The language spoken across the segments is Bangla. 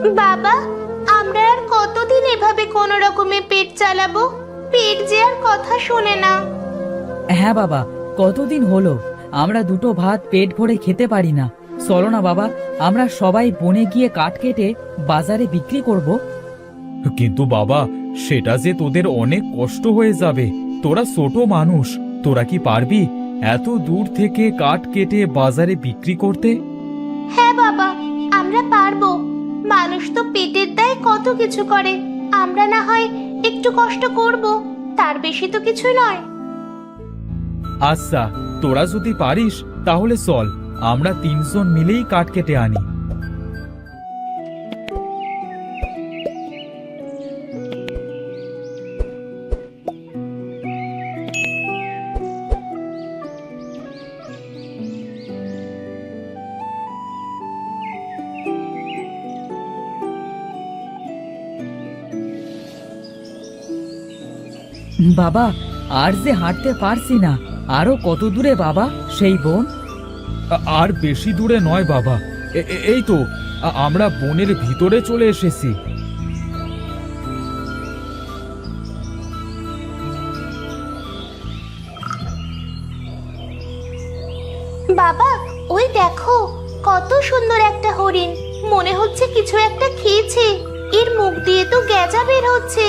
বাবা, আমরা আর কতদিন এভাবে কোনো রকমে পেট চালাবো? পেট যে আর কথা শোনে না। হ্যাঁ বাবা, কতদিন হলো আমরা দুটো ভাত পেট ভরে খেতে পারি না। চলো না বাবা, আমরা সবাই বনে গিয়ে কাঠ কেটে বাজারে বিক্রি করব। কিন্তু বাবা, সেটা যে তোদের অনেক কষ্ট হয়ে যাবে। তোরা ছোট মানুষ, তোরা কি পারবি এত দূর থেকে কাঠ কেটে বাজারে বিক্রি করতে? হ্যাঁ বাবা, আমরা পারবো। মানুষ তো পেটের দায়ে কত কিছু করে, আমরা না হয় একটু কষ্ট করব, তার বেশি তো কিছু নয়। আচ্ছা, তোরা যদি পারিস তাহলে চল, আমরা তিনজন মিলেই কাঠ কেটে আনি। বাবা, আর যে হাঁটতে পারছি না। আরো কত দূরে বাবা সেই বন? আর বেশি দূরে নয় বাবা, এই তো আমরা বনের ভিতরে চলে এসেছি। বাবা, ওই দেখো, কত সুন্দর একটা হরিণ। মনে হচ্ছে কিছু একটা খেয়েছে, এর মুখ দিয়ে তো গেজা বের হচ্ছে।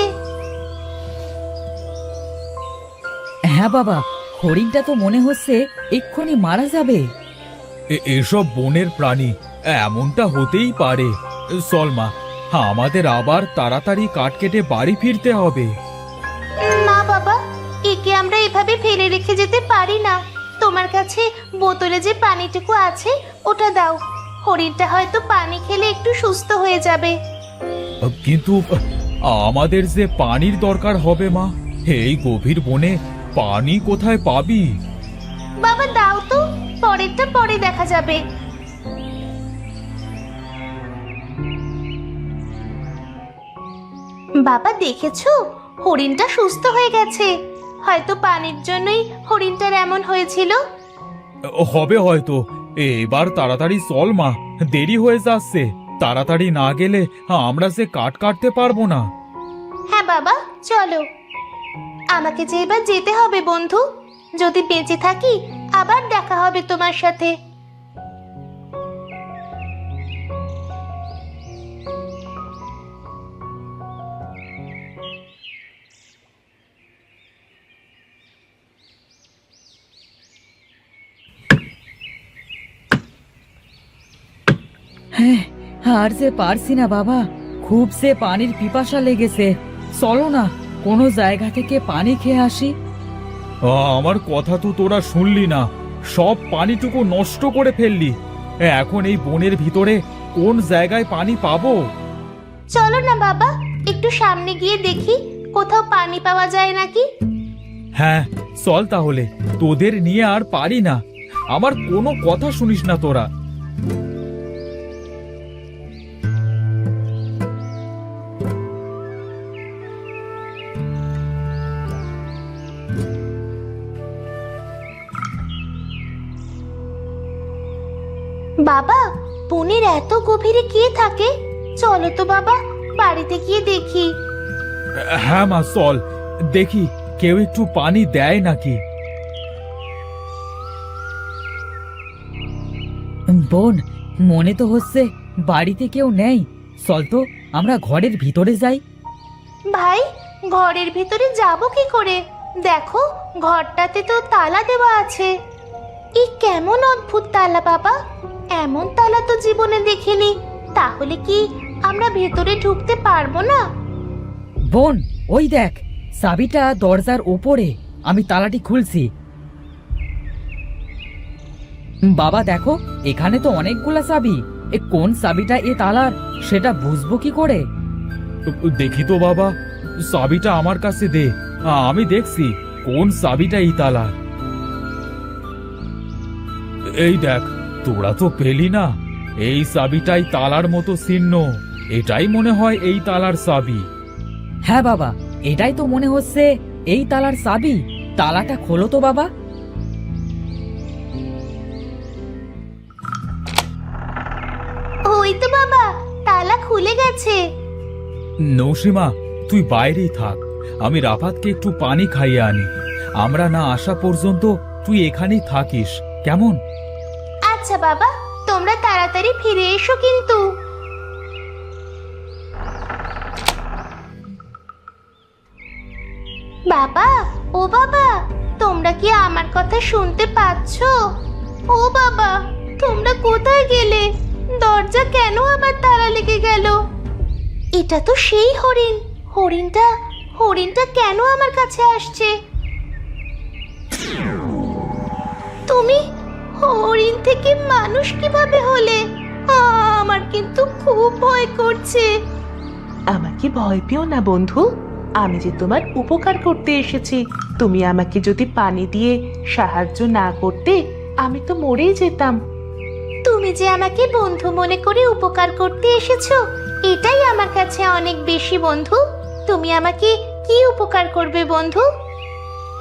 হ্যাঁ বাবা, হরিণটা তো মনে হচ্ছে এক্ষুনি মারা যাবে। এসব বনের প্রাণী, এমনটা হতেই পারে। চল মা, আমাদের আবার তাড়াতাড়ি কাঠ কেটে বাড়ি ফিরতে হবে। না বাবা, একে আমরা এভাবে ফেলে রেখে যেতে পারি না। তোমার কাছে বোতলে যে পানিটুকু আছে ওটা দাও। হরিণটা হয়তো পানি খেলে একটু সুস্থ হয়ে যাবে। কিন্তু আমাদের যে পানির দরকার হবে মা, এই গভীর বনে পানি কোথায় পাবি? বাবা দাও তো, পরেরটা পরে দেখা যাবে। বাবা দেখেছো, হরিণটা সুস্থ হয়ে গেছে। হয়তো পানির জন্যই হরিণটার এমন হয়েছিল। হবে হয়তো। এবার তাড়াতাড়ি চল মা, দেরি হয়ে যাচ্ছে। তাড়াতাড়ি না গেলে আমরা যে কাঠ কাটতে পারবো না। হ্যাঁ বাবা, চলো। আমাকে যে এবার যেতে হবে বন্ধু। যদি বেঁচে থাকি আবার দেখা হবে তোমার সাথে। হ্যাঁ, আর যে পারছি না বাবা, খুব সে পানির পিপাসা লেগেছে। চলো না, কোনো জায়গা থেকে পানি খেয়ে আসি। আমার কথা তো তোরা শুনলি না, সব পানিটুকু নষ্ট করে ফেললি। এখন এই বনের ভিতরে কোন জায়গায় পানি পাবো? চলো না বাবা, একটু সামনে গিয়ে দেখি কোথাও পানি পাওয়া যায় নাকি। হ্যাঁ চল তাহলে, তোদের নিয়ে আর পারি না। আমার কোনো কথা শুনিস না তোরা। বাবা, বনের এত গভীরে কে থাকে? চলো তো বাবা, বাড়িতে গিয়ে দেখি। হ্যাঁ মা চল, দেখি কেউ একটু পানি দেয় নাকি। বোন, মনে তো হচ্ছে বাড়িতে কেউ নেই। চল তো আমরা ঘরের ভিতরে যাই। ভাই, ঘরের ভিতরে যাব কি করে? দেখো, ঘরটাতে তো তালা দেওয়া আছে। এই কেমন অদ্ভুত তালা বাবা, এমন তালা তো জীবনে দেখিনি। তাহলে কি আমরা ভেতরে ঢুকতে পারবো না? বোন, ওই দেখ, চাবিটা দরজার ওপরে। আমি তালাটি খুলছি। বাবা দেখো, এখানে তো অনেকগুলা চাবি। কোন চাবিটা এ তালার সেটা বুঝবো কি করে? দেখি তো বাবা, চাবিটা আমার কাছে দে, আমি দেখছি কোন চাবিটা এই তালার। এই দেখ, তোরা তো পেলি না, এই চাবিটাই তালার মতো চিহ্ন। এটাই মনে হয় এই তালার চাবি। হ্যাঁ বাবা, এটাই তো মনে হচ্ছে এই তালার চাবি। তালাটা খোলো তো বাবা। ওই তো বাবা, তালা খুলে ভুলে গেছে। নৌসীমা, তুই বাইরেই থাক, আমি রাফাতকে একটু পানি খাইয়ে আনি। আমরা না আসা পর্যন্ত তুই এখানেই থাকিস, কেমন? আচ্ছা বাবা, তোমরা তাড়াতাড়ি ফিরে এসো কিন্তু। বাবা, ও বাবা, তোমরা কি আমার কথা শুনতে পাচ্ছো? ও বাবা, তোমরা কোথায় গেলে? দরজা কেন আবার তালা লেগে গেল? এটা তো সেই হরিণ। হরিণটা কেন আমার কাছে আসছে? তুমি হরিণ থেকে মানুষ কিভাবে হলে? আমার কিন্তু খুব ভয় করছে। আমাকে ভয় পেও না বন্ধু, আমি যে তোমার উপকার করতে এসেছি। তুমি আমাকে যদি পানি দিয়ে সাহায্য না করতে, আমি তো মরেই যেতাম। তুমি যে আমাকে বন্ধু মনে করে উপকার করতে এসেছো, এটাই আমার কাছে অনেক বেশি বন্ধু। তুমি আমাকে কি উপকার করবে বন্ধু?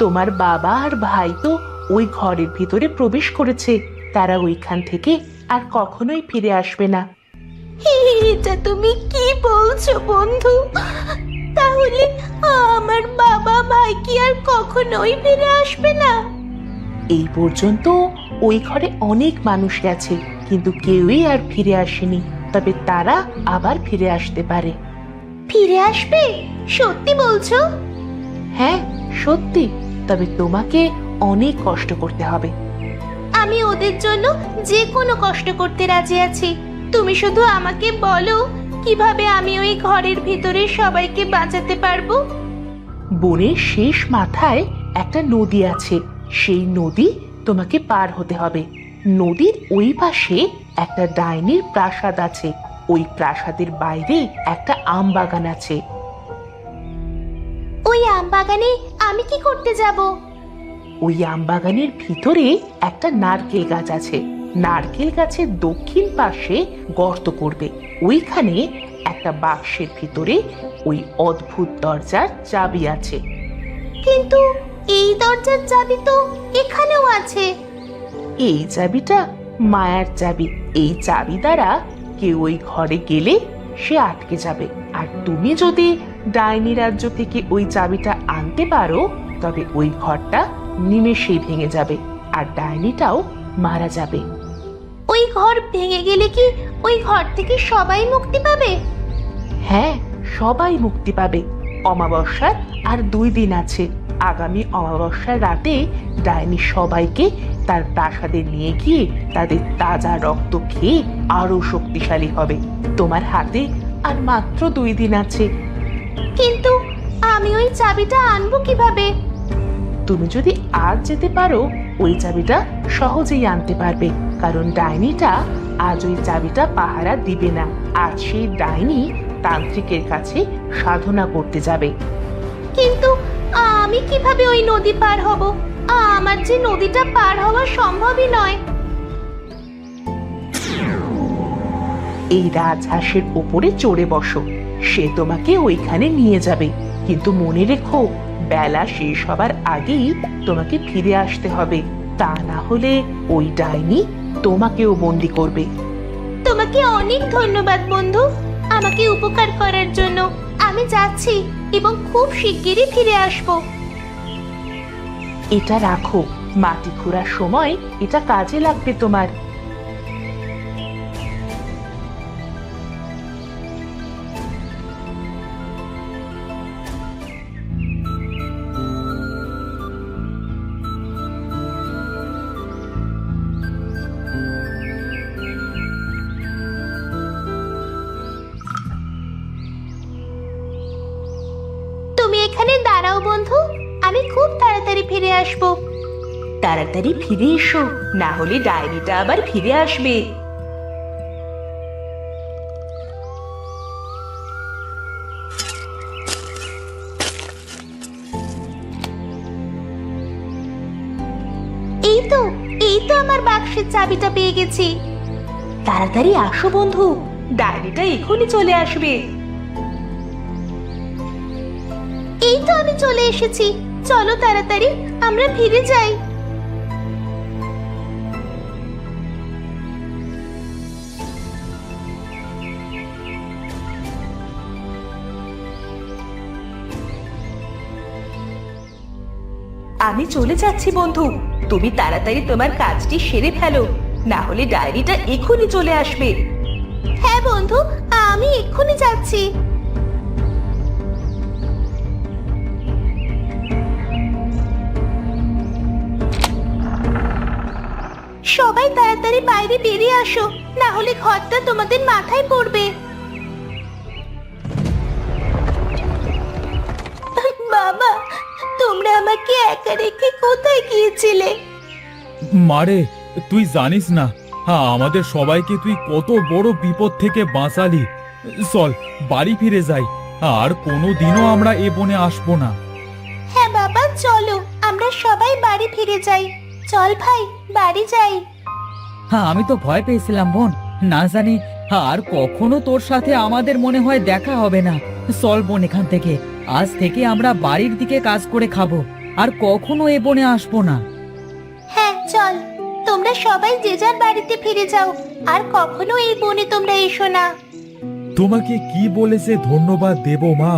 তোমার বাবা আর ভাই তো ওই ঘরের ভিতরে প্রবেশ করেছে। তারা ওইখান থেকে আর কখনোই ফিরে আসবে না। এটা তুমি কি বলছো বন্ধু? তাহলে আমার বাবা ভাই কি আর কখনোই ফিরে আসবে না? এই পর্যন্ত ওই ঘরে অনেক মানুষ গেছে, কিন্তু কেউই আর ফিরে আসেনি। তবে তারা আবার ফিরে আসতে পারে। ফিরে আসবে? সত্যি বলছো? হ্যাঁ, সত্যি। তবে তোমাকে অনেক কষ্ট করতে হবে। আমি ওদের জন্য যে কোনো কষ্ট করতে রাজি আছি। তুমি শুধু আমাকে বলো কিভাবে আমি ওই ঘরের ভিতরে সবাইকে বাঁচাতে পারবো। বনের শেষ মাথায় একটা নদী আছে। সেই নদী তোমাকে পার হতে হবে। নদীর ওই পাশে একটা ডাইনির প্রাসাদ আছে। ওই প্রাসাদের বাইরে একটা আম বাগান আছে। ওই আম বাগানে আমি কি করতে যাব? ওই আম বাগানের ভিতরে একটা নারকেল গাছ আছে। নারকেল গাছের দক্ষিণ পাশে গর্ত করবে। ওইখানে একটা বাক্সের ভিতরে ওই অদ্ভুত দরজার চাবি আছে। কিন্তু এই দরজার চাবি তো এখানেও আছে। এই চাবিটা মায়ার চাবি। এই চাবি দ্বারা কেউ ওই ঘরে গেলে সে আটকে যাবে। আর তুমি যদি ডাইনি রাজ্য থেকে ওই চাবিটা আনতে পারো, তবে ওই ঘরটা নিমেষেই ভেঙে যাবে আর ডাইনিটাও মারা যাবে। ওই ঘর ভেঙে গেলে কি ওই ঘর থেকে সবাই মুক্তি পাবে? হ্যাঁ, সবাই মুক্তি পাবে। অমাবস্যার আর 2 দিন আছে। আগামী অমাবস্যার রাতে ডাইনি সবাইকে তার প্রাসাদে নিয়ে গিয়ে তাদের তাজা রক্ত খেয়ে আরো শক্তিশালী হবে। তোমার হাতে আর মাত্র 2 দিন আছে। কিন্তু আমি ওই চাবিটা আনবো কিভাবে? তুমি যদি আজ যেতে পারো, ওই চাবিটা সহজেই আনতে পারবে। কারণ ডাইনিটা আজ ওই চাবিটা পাহারা দিবে না। আজ সেই ডাইনি তান্ত্রিকের কাছে সাধনা করতে যাবে। কিন্তু আমি কিভাবে ওই নদী পার হব? আমার যে নদীটা পার হওয়া সম্ভবই নয়। এই রাজহাঁসের উপরে চড়ে বসো, সে তোমাকে ওইখানে নিয়ে যাবে। কিন্তু মনে রেখো, বেলা শেষ হবার আগেই তোমাকে ফিরে আসতে হবে। তা না হলে ওই ডাইনি তোমাকেও বন্দি করবে। তোমাকে অনেক ধন্যবাদ বন্ধু, আমাকে উপকার করার জন্য। আমি যাচ্ছি এবং খুব শিগগিরই ফিরে আসবো। এটা রাখো, মাটি খোঁড়ার সময় এটা কাজে লাগবে তোমার। তুমি এখানে দাঁড়াও বন্ধু, আমি খুব তাড়াতাড়ি ফিরে আসবো। তাড়াতাড়ি ফিরে এসো, না হলে ডাইনিটা আবার ফিরে আসবে। এই তো আমার বাক্সের চাবিটা পেয়ে গেছি। তাড়াতাড়ি আসো বন্ধু, ডাইনিটা এখনই চলে আসবে। এই তো আমি চলে এসেছি। চলো তাড়াতাড়ি আমরা ফিরে যাই। আমি চলে যাচ্ছি বন্ধু, তুমি তাড়াতাড়ি তোমার কাজটি সেরে ফেলো, না হলে ডায়েরিটা এক্ষুনি চলে আসবে। হ্যাঁ বন্ধু, আমি এক্ষুনি যাচ্ছি। সবাই তাড়াতাড়ি বাইরে বেরিয়ে আসো, না হলে ঘরটা তোমাদের মাথায় পড়বে। বাবা, তোমরা আমাকে একা রেখে কোথায় গিয়েছিলে? মারে, তুই জানিস না, হ্যাঁ, আমাদের সবাইকে তুই কত বড় বিপদ থেকে বাঁচালি। চল বাড়ি ফিরে যাই, আর কোনোদিনও আমরা এ বনে আসবো না। হ্যাঁ বাবা, চলো আমরা সবাই বাড়ি ফিরে যাই। চল ভাই, বাড়ি যাই। হ্যাঁ, আমি তো ভয় পেয়েছিলাম বোন, না জানি আর কখনো তোর সাথে আমাদের মনে হয় দেখা হবে না। চল বোন, এখান থেকে আজ থেকে আমরা বাড়ির দিকে কাজ করে খাবো, আর কখনো এ বনে আসবো না। হ্যাঁ চল, তোমরা সবাই যে যার বাড়িতে ফিরে যাও, আর কখনো এই বনে তোমরা এসো না। তোমাকে কি বলেছে ধন্যবাদ দেব মা?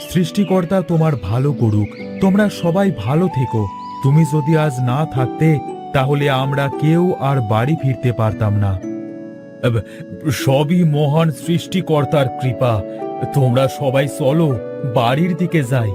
সৃষ্টিকর্তা তোমার ভালো করুক। তোমরা সবাই ভালো থেকো। তুমি যদি আজ না থাকতে, তাহলে আমরা কেউ আর বাড়ি ফিরতে পারতাম না। সবই মহান সৃষ্টিকর্তার কৃপা। তোমরা সবাই চলো বাড়ির দিকে যাই।